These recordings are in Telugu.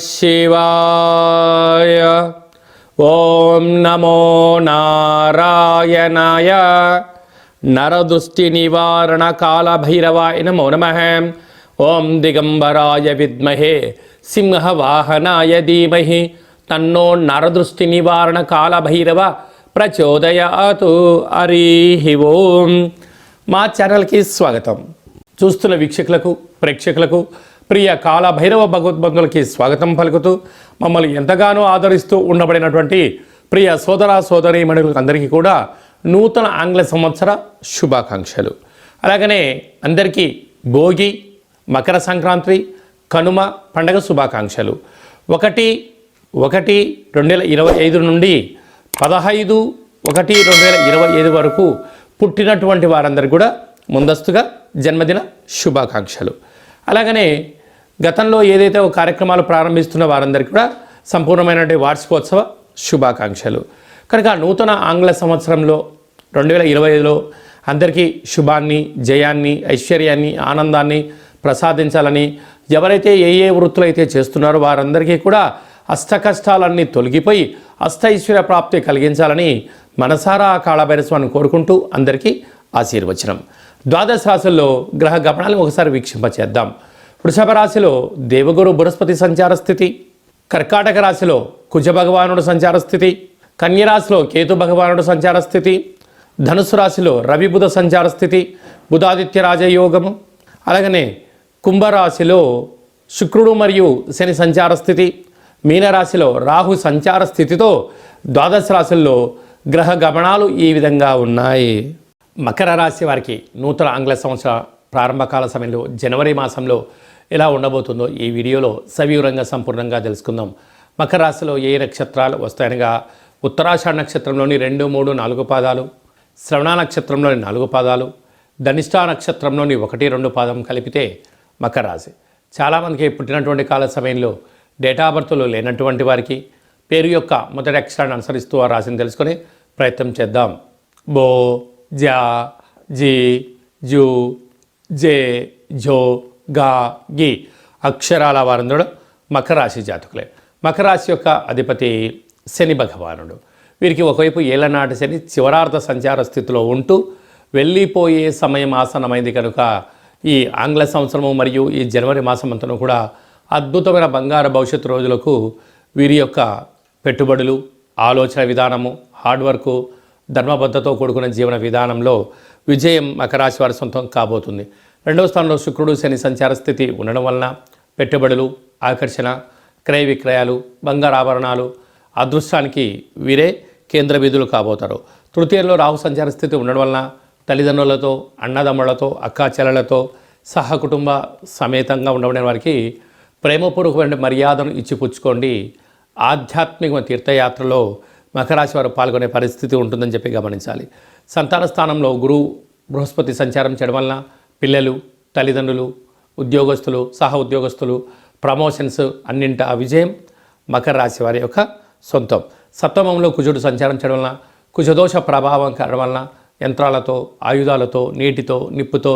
శివాయ. ఓం నమో నారాయణాయ. నరదృష్టి నివారణ కాళభైరవాయ నమో నమః. ఓం దిగంబరాయ విద్మహే సింహవాహనాయ ధీమహి తన్నో నరదృష్టి నివారణ కాళభైరవ ప్రచోదయాతు. హరి ఓం. మా ఛానల్కి స్వాగతం. చూస్తున్న వీక్షకులకు ప్రేక్షకులకు ప్రియ కాళభైరవ భగవద్బంధులకి స్వాగతం పలుకుతూ మమ్మల్ని ఎంతగానో ఆదరిస్తూ ఉండబడినటువంటి ప్రియ సోదర సోదరీమణులకు అందరికీ కూడా నూతన ఆంగ్ల సంవత్సర శుభాకాంక్షలు. అలాగనే అందరికీ భోగి, మకర సంక్రాంతి, కనుమ పండగ శుభాకాంక్షలు. 1/1/2025 నుండి 15/1/2025 వరకు పుట్టినటువంటి వారందరికీ కూడా ముందస్తుగా జన్మదిన శుభాకాంక్షలు. అలాగనే గతంలో ఏదైతే ఒక కార్యక్రమాలు ప్రారంభిస్తున్న వారందరికీ కూడా సంపూర్ణమైనటువంటి వార్షికోత్సవ శుభాకాంక్షలు. కనుక నూతన ఆంగ్ల సంవత్సరంలో 2025లో అందరికీ శుభాన్ని, జయాన్ని, ఐశ్వర్యాన్ని, ఆనందాన్ని ప్రసాదించాలని, ఎవరైతే ఏ వృత్తులు అయితే చేస్తున్నారో వారందరికీ కూడా అష్ట కష్టాలన్నీ తొలగిపోయి అష్టైశ్వర్య ప్రాప్తి కలిగించాలని మనసారా కాళభైరస్వామిని కోరుకుంటూ అందరికీ ఆశీర్వచనం. ద్వాదశ రాశుల్లో గ్రహ గమనాలను ఒకసారి వీక్షింపచేద్దాం. వృషభ రాశిలో దేవగురు బృహస్పతి సంచార స్థితి, కర్కాటక రాశిలో కుజ భగవానుడు సంచార స్థితి, కన్యరాశిలో కేతు భగవానుడు సంచార స్థితి, ధనుసు రాశిలో రవి బుధ సంచార స్థితి, బుధాదిత్య రాజయోగము. అలాగనే కుంభరాశిలో శుక్రుడు మరియు శని సంచార స్థితి, మీనరాశిలో రాహు సంచార స్థితితో ద్వాదశ రాశుల్లో గ్రహ గమనాలు ఈ విధంగా ఉన్నాయి. మకర రాశి వారికి నూతన ఆంగ్ల సంవత్సర ప్రారంభకాల సమయంలో జనవరి మాసంలో ఎలా ఉండబోతుందో ఈ వీడియోలో సవివరంగా సంపూర్ణంగా తెలుసుకుందాం. మకర రాశిలో ఏ నక్షత్రాలు వస్తాయనగా ఉత్తరాషాఢ నక్షత్రంలోని 2, 3, 4 పాదాలు, శ్రవణ నక్షత్రంలోని 4 పాదాలు, ధనిష్ఠా నక్షత్రంలోని 1, 2 పాదం కలిపితే మకర రాశి. చాలామందికి పుట్టినటువంటి కాల సమయంలో డేటా బర్త్లు లేనటువంటి వారికి పేరు యొక్క మొదటి అక్షరాన్ని అనుసరిస్తూ ఆ రాశిని తెలుసుకొని ప్రయత్నం చేద్దాం. బో, జా, జీ, జూ, జే, జో, గా, గి అక్షరాల వారందరూ మకర రాశి జాతకులే. మకర రాశి యొక్క అధిపతి శని భగవానుడు. వీరికి ఒకవైపు ఏళ్ళనాటి శని చివరార్థ సంచార స్థితిలో ఉంటూ వెళ్ళిపోయే సమయం ఆసన్నమైంది కనుక ఈ ఆంగ్ల సంవత్సరము మరియు ఈ జనవరి మాసం అంతా కూడా అద్భుతమైన బంగారు భవిష్యత్తు రోజులకు వీరి యొక్క పెట్టుబడులు, ఆలోచన విధానము, హార్డ్ వర్కు, ధర్మబద్ధతో కూడుకున్న జీవన విధానంలో విజయం మకర రాశి వారి సొంతం కాబోతుంది. 2వ స్థానంలో శుక్రుడు శని సంచార స్థితి ఉండడం వలన పెట్టుబడులు, ఆకర్షణ, క్రయ విక్రయాలు, బంగారు ఆభరణాలు అదృష్టానికి వీరే కేంద్ర బిందువులు కాబోతారు. తృతీయంలో రాహు సంచార స్థితి ఉండడం వలన తల్లిదండ్రులతో, అన్నదమ్ములతో, అక్కాచెల్లెలతో సహకుటుంబ సమేతంగా ఉండబడిన వారికి ప్రేమపూర్వకమైన మర్యాదను ఇచ్చిపుచ్చుకోండి. ఆధ్యాత్మిక తీర్థయాత్రలో మకర రాశి వారు పాల్గొనే పరిస్థితి ఉంటుందని చెప్పి గమనించాలి. సంతాన స్థానంలో గురువు బృహస్పతి సంచారం చేయడం వలన పిల్లలు, తల్లిదండ్రులు, ఉద్యోగస్తులు, సహ ఉద్యోగస్తులు, ప్రమోషన్స్ అన్నింట విజయం మకర రాశి వారి యొక్క సొంతం. సప్తమంలో కుజుడు సంచారం చేయడం వలన కుజదోష ప్రభావం కారణం వలన యంత్రాలతో, ఆయుధాలతో, నీటితో, నిప్పుతో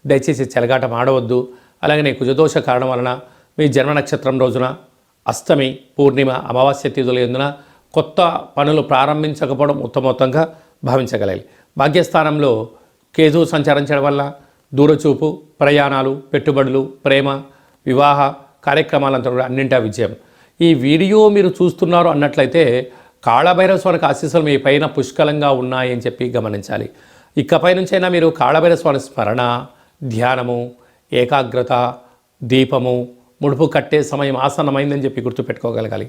దయచేసి చెలగాటం ఆడవద్దు. అలాగనే కుజదోష కారణం వలన మీ జన్మ నక్షత్రం రోజున అష్టమి, పూర్ణిమ, అమావాస్య తిథుల యందున కొత్త పనులు ప్రారంభించకపోవడం ఉత్తమోత్తంగా భావించగలాలి. భాగ్యస్థానంలో కేతు సంచారం చేయడం వల్ల దూరచూపు, ప్రయాణాలు, పెట్టుబడులు, ప్రేమ, వివాహ కార్యక్రమాలంతా కూడా అన్నింటా విజయం. ఈ వీడియో మీరు చూస్తున్నారు అన్నట్లయితే కాళభైరవ స్వామికి ఆశీస్సులు మీ పైన పుష్కలంగా ఉన్నాయని చెప్పి గమనించాలి. ఇకపై నుంచైనా మీరు కాళభైరవ స్వామి స్మరణ, ధ్యానము, ఏకాగ్రత, దీపము, ముడుపు కట్టే సమయం ఆసన్నమైందని చెప్పి గుర్తుపెట్టుకోగలగాలి.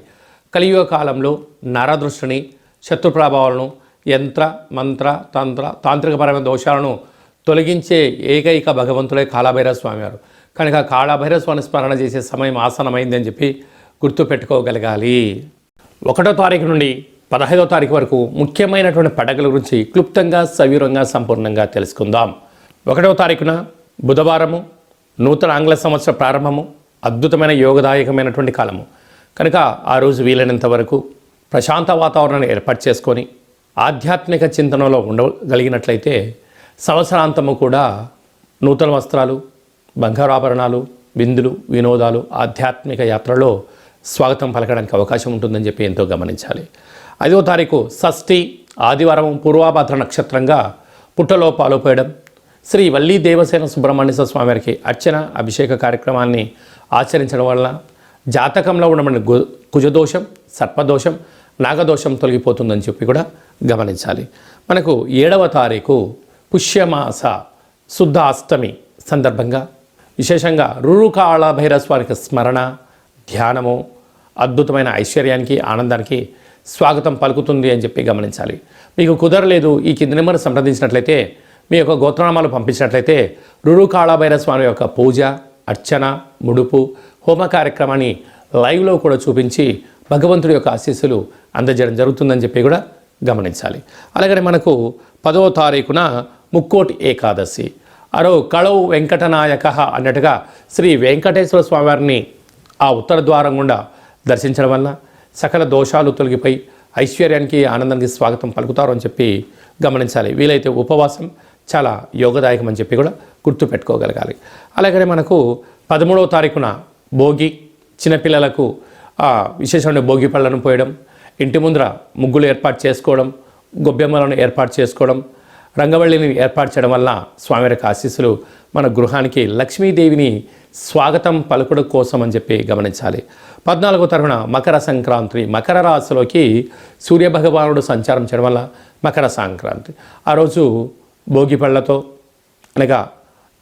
కలియుగ కాలంలో నరదృష్టిని, శత్రు ప్రభావాలను, యంత్ర, మంత్ర, తాంత్రికపరమైన దోషాలను తొలగించే ఏకైక భగవంతుడే కాళభైరవ స్వామి వారు. కనుక కాళభైరవ స్వామి స్మరణ చేసే సమయం ఆసన్నమైందని చెప్పి గుర్తుపెట్టుకోగలగాలి. 1వ తారీఖు నుండి 15వ తారీఖు వరకు ముఖ్యమైనటువంటి పండుగల గురించి క్లుప్తంగా, సవివరంగా, సంపూర్ణంగా తెలుసుకుందాం. 1వ తారీఖున బుధవారము, నూతన ఆంగ్ల సంవత్సర ప్రారంభము, అద్భుతమైన యోగదాయకమైనటువంటి కాలము కనుక ఆ రోజు వీలైనంత వరకు ప్రశాంత వాతావరణాన్ని ఏర్పాటు చేసుకొని ఆధ్యాత్మిక చింతనలో ఉండగలిగినట్లయితే సంవత్సరాంతము కూడా నూతన వస్త్రాలు, బంగారు ఆభరణాలు, విందులు, వినోదాలు, ఆధ్యాత్మిక యాత్రలో స్వాగతం పలకడానికి అవకాశం ఉంటుందని చెప్పి ఎంతో గమనించాలి. 5వ తారీఖు షష్ఠి ఆదివారం పూర్వాభాద్ర నక్షత్రంగా పుట్టలో పాలుపోయడం, శ్రీ వల్లీ దేవసేన సుబ్రహ్మణ్య స్వామి వారికి అర్చన అభిషేక కార్యక్రమాన్ని ఆచరించడం వల్ల జాతకంలో ఉన్న కుజదోషం, సర్పదోషం, నాగదోషం తొలగిపోతుందని చెప్పి కూడా గమనించాలి. మనకు 7వ తారీఖు పుష్యమాస శుద్ధ అష్టమి సందర్భంగా విశేషంగా రురుకాళ భైరస్వామికి స్మరణ, ధ్యానము అద్భుతమైన ఐశ్వర్యానికి, ఆనందానికి స్వాగతం పలుకుతుంది అని చెప్పి గమనించాలి. మీకు కుదరలేదు, ఈ కింది నెంబర్ సంప్రదించినట్లయితే, మీ యొక్క గోత్రనామాలు పంపించినట్లయితే రురుకాళ భైరస్వామి యొక్క పూజ, అర్చన, ముడుపు, హోమ కార్యక్రమాన్ని లైవ్లో కూడా చూపించి భగవంతుడి యొక్క ఆశీస్సులు అందజేయడం జరుగుతుందని చెప్పి కూడా గమనించాలి. అలాగనే మనకు 10వ తారీఖున ముక్కోటి ఏకాదశి, అరో కళవు వెంకటనాయక అన్నట్టుగా శ్రీ వెంకటేశ్వర స్వామివారిని ఆ ఉత్తర ద్వారం గుండా దర్శించడం వల్ల సకల దోషాలు తొలగిపోయి ఐశ్వర్యానికి, ఆనందానికి స్వాగతం పలుకుతారు అని చెప్పి గమనించాలి. వీలైతే ఉపవాసం చాలా యోగదాయకం అని చెప్పి కూడా గుర్తుపెట్టుకోగలగాలి. అలాగనే మనకు 13వ తారీఖున భోగి, చిన్నపిల్లలకు విశేషమైన భోగి పళ్ళను పోయడం, ఇంటి ముందర ముగ్గులు ఏర్పాటు చేసుకోవడం, గొబ్బెమ్మలను ఏర్పాటు చేసుకోవడం, రంగవల్లిని ఏర్పాటు చేయడం వల్ల స్వామివారికి ఆశీస్సులు మన గృహానికి లక్ష్మీదేవిని స్వాగతం పలుకుడు కోసం అని చెప్పి గమనించాలి. 14వ తారీఖున మకర సంక్రాంతి, మకర రాశిలోకి సూర్యభగవానుడు సంచారం చేయడం వల్ల మకర సంక్రాంతి. ఆ రోజు భోగి పళ్ళతో అనగా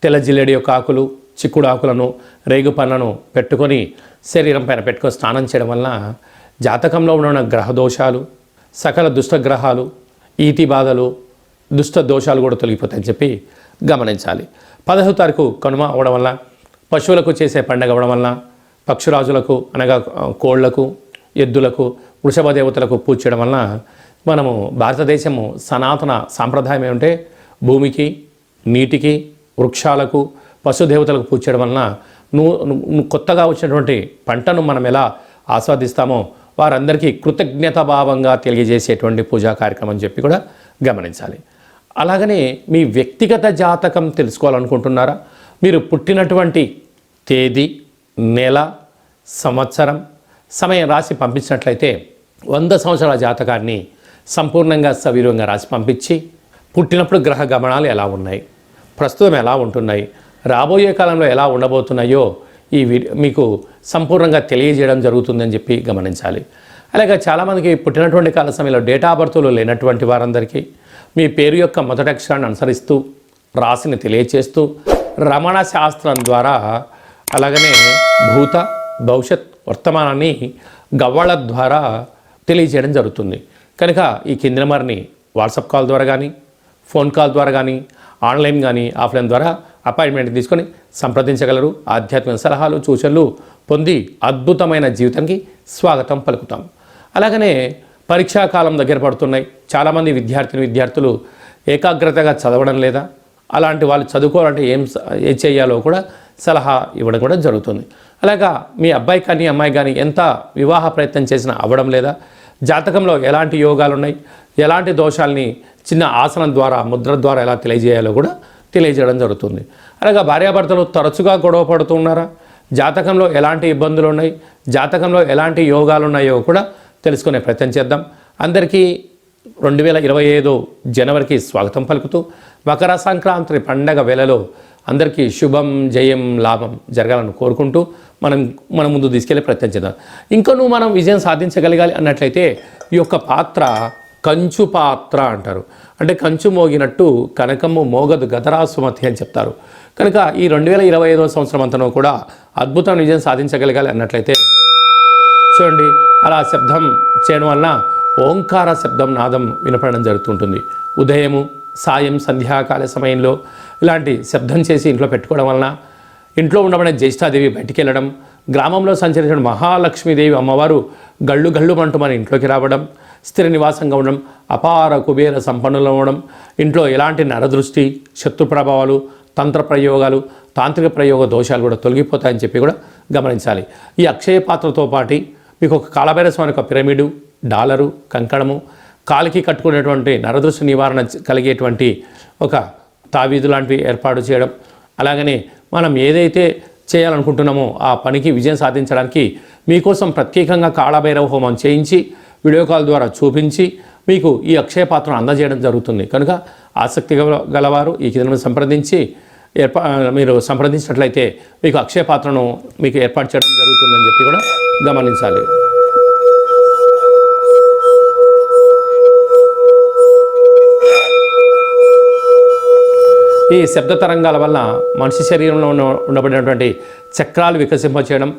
తెల్ల జిల్లేడి యొక్క ఆకులు, చిక్కుడు ఆకులను, రేగు పండ్లను పెట్టుకొని శరీరం పైన పెట్టుకొని స్నానం చేయడం వల్ల జాతకంలో ఉన్న గ్రహ దోషాలు, సకల దుష్టగ్రహాలు, ఈతి బాధలు, దుష్ట దోషాలు కూడా తొలగిపోతాయని చెప్పి గమనించాలి. 15వ తారీఖు కనుమ అవ్వడం వల్ల, పశువులకు చేసే పండగ అవ్వడం వల్ల, పక్షురాజులకు అనగా కోళ్లకు, ఎద్దులకు, వృషభ దేవతలకు పూజ చేయడం వలన మనము భారతదేశము సనాతన సాంప్రదాయం ఏమంటే భూమికి, నీటికి, వృక్షాలకు, పశుదేవతలకు పూజ చేయడం వలన కొత్తగా వచ్చినటువంటి పంటను మనం ఎలా ఆస్వాదిస్తామో వారందరికీ కృతజ్ఞతాభావంగా తెలియజేసేటువంటి పూజా కార్యక్రమం అని చెప్పి కూడా గమనించాలి. అలాగనే మీ వ్యక్తిగత జాతకం తెలుసుకోవాలనుకుంటున్నారా? మీరు పుట్టినటువంటి తేదీ, నెల, సంవత్సరం, సమయం రాసి పంపించినట్లయితే 100 సంవత్సరాల జాతకాన్ని సంపూర్ణంగా సవివరంగా రాసి పంపించి, పుట్టినప్పుడు గ్రహ గమనాలు ఎలా ఉన్నాయి, ప్రస్తుతం ఎలా ఉంటున్నాయి, రాబోయే కాలంలో ఎలా ఉండబోతున్నాయో ఈ మీకు సంపూర్ణంగా తెలియజేయడం జరుగుతుందని చెప్పి గమనించాలి. అలాగే చాలామందికి పుట్టినటువంటి కాల సమయంలో డేటా ఆఫ్ బర్త్లు లేనటువంటి వారందరికీ మీ పేరు యొక్క మొదటి అక్షరాన్ని అనుసరిస్తూ రాశిని తెలియచేస్తూ రమణ శాస్త్రం ద్వారా, అలాగనే భూత, భవిష్యత్, వర్తమానాన్ని గవ్వళ ద్వారా తెలియజేయడం జరుగుతుంది. కనుక ఈ కింది నెంబర్ని వాట్సాప్ కాల్ ద్వారా కానీ, ఫోన్ కాల్ ద్వారా కానీ, ఆన్లైన్ కానీ, ఆఫ్లైన్ ద్వారా అపాయింట్మెంట్ తీసుకొని సంప్రదించగలరు. ఆధ్యాత్మిక సలహాలు, సూచనలు పొంది అద్భుతమైన జీవితానికి స్వాగతం పలుకుతాం. అలాగనే పరీక్షాకాలం దగ్గర పడుతున్నాయి. చాలామంది విద్యార్థులు ఏకాగ్రతగా చదవడం లేదా, అలాంటి వాళ్ళు చదువుకోవాలంటే ఏం చేయాలో కూడా సలహా ఇవ్వడం కూడా జరుగుతుంది. అలాగా మీ అబ్బాయి కానీ అమ్మాయి కానీ ఎంత వివాహ ప్రయత్నం చేసినా అవ్వడం లేదా, జాతకంలో ఎలాంటి యోగాలు ఉన్నాయి, ఎలాంటి దోషాలని చిన్న ఆసనం ద్వారా, ముద్ర ద్వారా ఎలా తెలియజేయాలో కూడా తెలియజేయడం జరుగుతుంది. అలాగా భార్యాభర్తలు తరచుగా గొడవ పడుతూ ఉన్నారా, జాతకంలో ఎలాంటి ఇబ్బందులు ఉన్నాయి, జాతకంలో ఎలాంటి యోగాలు ఉన్నాయో కూడా తెలుసుకునే ప్రయత్నం చేద్దాం. అందరికీ 2025 జనవరికి స్వాగతం పలుకుతూ మకర సంక్రాంతి పండగ వేళలో అందరికీ శుభం, జయం, లాభం జరగాలని కోరుకుంటూ మనం ముందు తీసుకెళ్లే ప్రయత్నం చేద్దాం. ఇంకనూ మనం విజయం సాధించగలగాలి అన్నట్లయితే ఈ యొక్క పాత్ర కంచు పాత్ర అంటారు. అంటే కంచు మోగినట్టు కనకము మోగదు గదరా సుమతి అని చెప్తారు. కనుక ఈ 2025 సంవత్సరం అంతనూ కూడా అద్భుతమైన విజయం సాధించగలగాలి అన్నట్లయితే చూడండి, అలా శబ్దం చేయడం వలన ఓంకార శబ్దం, నాదం వినపడడం జరుగుతుంటుంది. ఉదయము, సాయం, సంధ్యాకాల సమయంలో ఇలాంటి శబ్దం చేసి ఇంట్లో పెట్టుకోవడం వలన ఇంట్లో ఉండబడే జ్యేష్ఠాదేవి బయటికి వెళ్ళడం, గ్రామంలో సంచరించిన మహాలక్ష్మీదేవి అమ్మవారు గళ్ళు గళ్ళు అంటూ మన ఇంట్లోకి రావడం, స్థిర నివాసంగా ఉండడం, అపార కుబేర సంపన్నులు అవ్వడం, ఇంట్లో ఎలాంటి నరదృష్టి, శత్రు ప్రభావాలు, తంత్ర ప్రయోగాలు, తాంత్రిక ప్రయోగ దోషాలు కూడా తొలగిపోతాయని చెప్పి కూడా గమనించాలి. ఈ అక్షయ పాత్రతో పాటు మీకు ఒక కాళభైరస్వామి యొక్క పిరమిడు, డాలరు, కంకణము, కాలికి కట్టుకునేటువంటి నరదృష్టి నివారణ కలిగేటువంటి ఒక తావీదు లాంటివి ఏర్పాటు చేయడం, అలాగనే మనం ఏదైతే చేయాలనుకుంటున్నామో ఆ పనికి విజయం సాధించడానికి మీకోసం ప్రత్యేకంగా కాళభైరవ హోమం చేయించి వీడియో కాల్ ద్వారా చూపించి మీకు ఈ అక్షయ పాత్రను అందజేయడం జరుగుతుంది. కనుక ఆసక్తి గలవారు ఈ కింద సంప్రదించి మీరు సంప్రదించినట్లయితే మీకు అక్షయ పాత్రను మీకు ఏర్పాటు చేయడం జరుగుతుందని చెప్పి కూడా గమనించాలి. ఈ శబ్ద తరంగాల వల్ల మనిషి శరీరంలో ఉండబడినటువంటి చక్రాలు వికసింపచేయడం,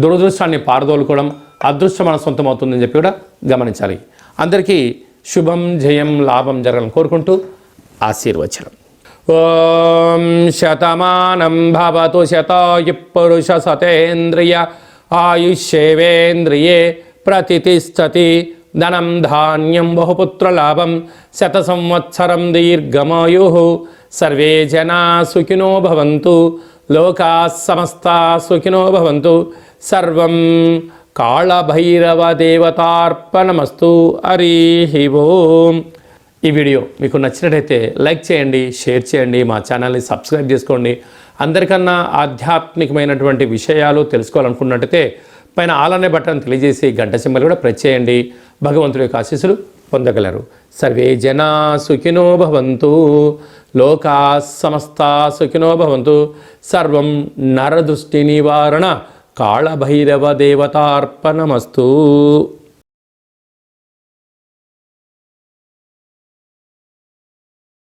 దురదృష్టాన్ని పారదోలుకోవడం, అదృష్టం మన సొంతం అవుతుందని చెప్పి కూడా గమనించాలి. అందరికీ శుభం, జయం, లాభం జరగాలని కోరుకుంటూ ఆశీర్వచనం. ఓం శతమానం భవతు శతాయు పురుష సతేంద్రియ ఆయుష్యేవేంద్రియే ప్రతిష్టతి ధనం ధాన్యం బహుపుత్రలాభం శత సంవత్సరం దీర్ఘమాయు సర్వే జనా సుఖినో భవంతు లోకా సమస్తా సుఖినో భవంతు సర్వం కాళభైరవ దేవతార్పణమస్తు. హరి ఓం. ఈ వీడియో మీకు నచ్చినట్టయితే లైక్ చేయండి, షేర్ చేయండి, మా ఛానల్ని సబ్స్క్రైబ్ చేసుకోండి. అందరికన్నా ఆధ్యాత్మికమైనటువంటి విషయాలు తెలుసుకోవాలనుకున్నట్టయితే పైన ఆల్ అనే బటన్ తెలియజేసి గంట సింబల్ కూడా ప్రెస్ చేయండి. భగవంతుడి యొక్క ఆశీస్సులు పొందగలరు. సర్వే జనా సుఖినో భవంతు లోకా సమస్తా సుఖినో భవంతు సర్వం నరదృష్టి నివారణ కాళభైరవ దేవతార్పణమస్తు.